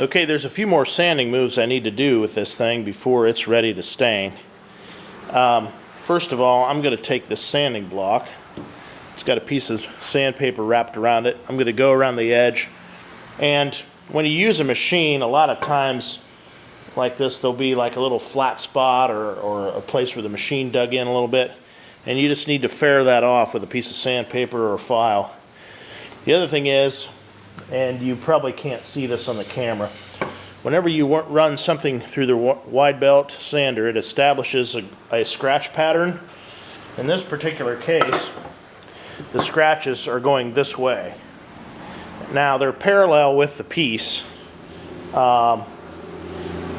Okay, there's a few more sanding moves I need to do with this thing before it's ready to stain. First of all, I'm going to take this sanding block. It's got a piece of sandpaper wrapped around it. I'm going to go around the edge. And when you use a machine, a lot of times like this, there'll be like a little flat spot or a place where the machine dug in a little bit. And you just need to ferre that off with a piece of sandpaper or a file. The other thing is, and you probably can't see this on the camera, whenever you run something through the wide belt sander, it establishes a scratch pattern. In this particular case, the scratches are going this way. Now they're parallel with the piece. Now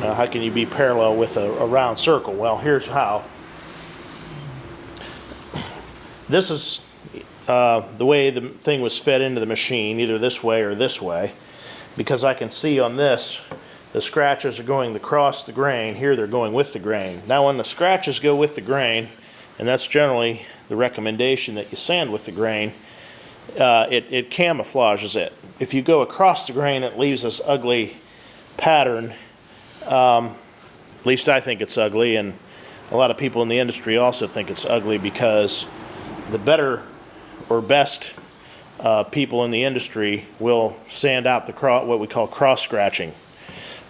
how can you be parallel with a round circle? Well, here's how. This is the way the thing was fed into the machine, either this way or this way, because I can see on this the scratches are going across the grain. Here they're going with the grain. Now when the scratches go with the grain, and that's generally the recommendation that you sand with the grain, it camouflages it. If you go across the grain, it leaves this ugly pattern. At least I think it's ugly, and a lot of people in the industry also think it's ugly, because the better or best people in the industry will sand out the what we call cross scratching,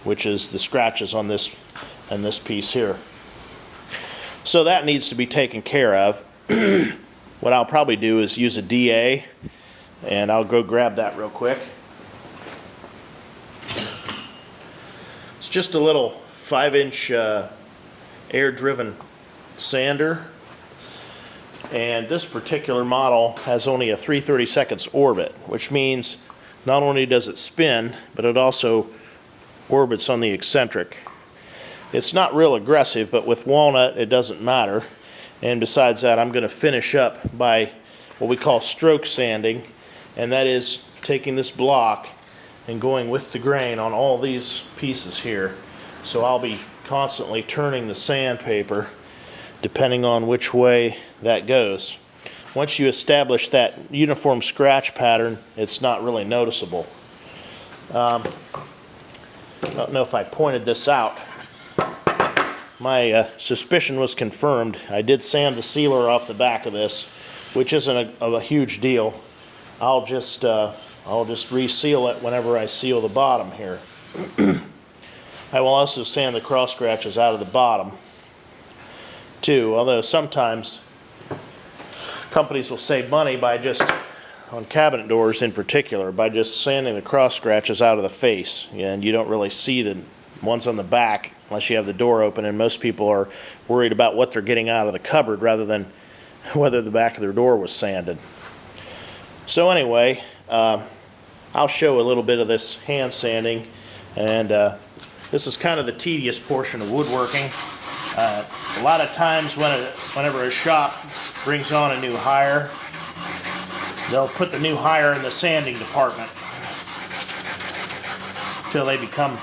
which is the scratches on this and this piece here. So that needs to be taken care of. What I'll probably do is use a DA, and I'll go grab that real quick. It's just a little 5-inch air-driven sander. And this particular model has only a 3/32 orbit, which means not only does it spin, but it also orbits on the eccentric. It's not real aggressive, but with walnut it doesn't matter. And besides that, I'm going to finish up by what we call stroke sanding, and that is taking this block and going with the grain on all these pieces here. So I'll be constantly turning the sandpaper depending on which way that goes. Once you establish that uniform scratch pattern, it's not really noticeable. I don't know if I pointed this out. My suspicion was confirmed. I did sand the sealer off the back of this, which isn't a huge deal. I'll just reseal it whenever I seal the bottom here. I will also sand the cross scratches out of the bottom too, although sometimes companies will save money by just, on cabinet doors in particular, by just sanding the cross scratches out of the face, and you don't really see the ones on the back unless you have the door open, and most people are worried about what they're getting out of the cupboard rather than whether the back of their door was sanded. So anyway, I'll show a little bit of this hand sanding, and this is kind of the tedious portion of woodworking. A lot of times whenever a shop brings on a new hire, they'll put the new hire in the sanding department till they become,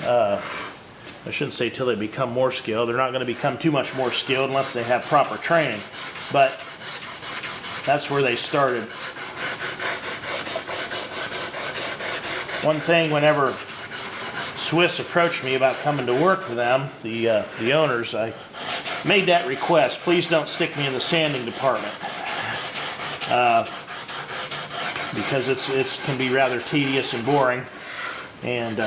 I shouldn't say till they become more skilled. They're not going to become too much more skilled unless they have proper training, but that's where they started. One thing, whenever Swiss approached me about coming to work for them, the owners, I made that request: please don't stick me in the sanding department, because it can be rather tedious and boring, and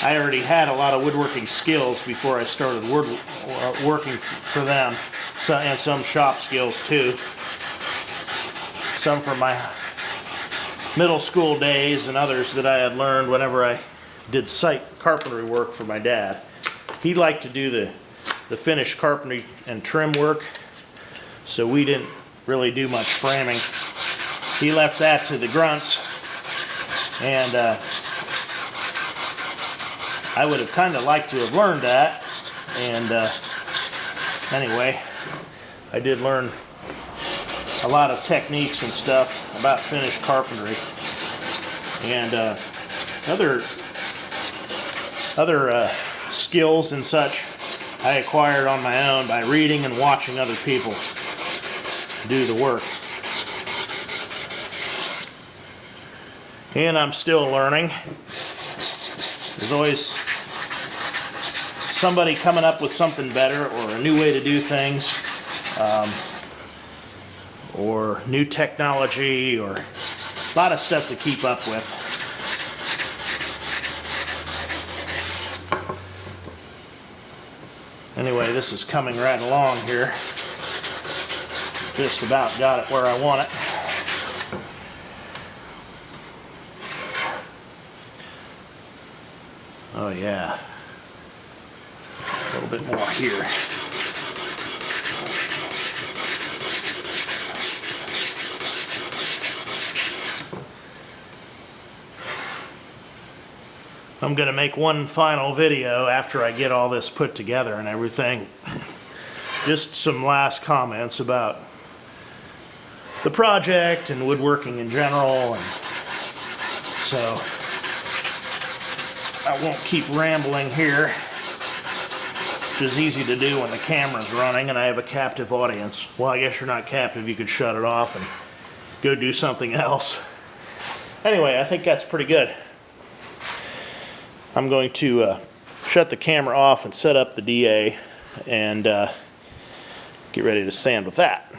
I already had a lot of woodworking skills before I started working for them, and some shop skills too, some from my middle school days and others that I had learned whenever I did site carpentry work for my dad. He liked to do the finished carpentry and trim work, so we didn't really do much framing. He left that to the grunts, and I would have kind of liked to have learned that, and anyway, I did learn a lot of techniques and stuff about finished carpentry, and other skills and such I acquired on my own by reading and watching other people do the work. And I'm still learning. There's always somebody coming up with something better or a new way to do things, or new technology, or a lot of stuff to keep up with. Anyway, this is coming right along here. Just about got it where I want it. Oh yeah, a little bit more here. I'm going to make one final video after I get all this put together and everything. Just some last comments about the project and woodworking in general, and so I won't keep rambling here, which is easy to do when the camera's running and I have a captive audience. Well, I guess you're not captive, you could shut it off and go do something else. Anyway, I think that's pretty good. I'm going to shut the camera off and set up the DA and get ready to sand with that.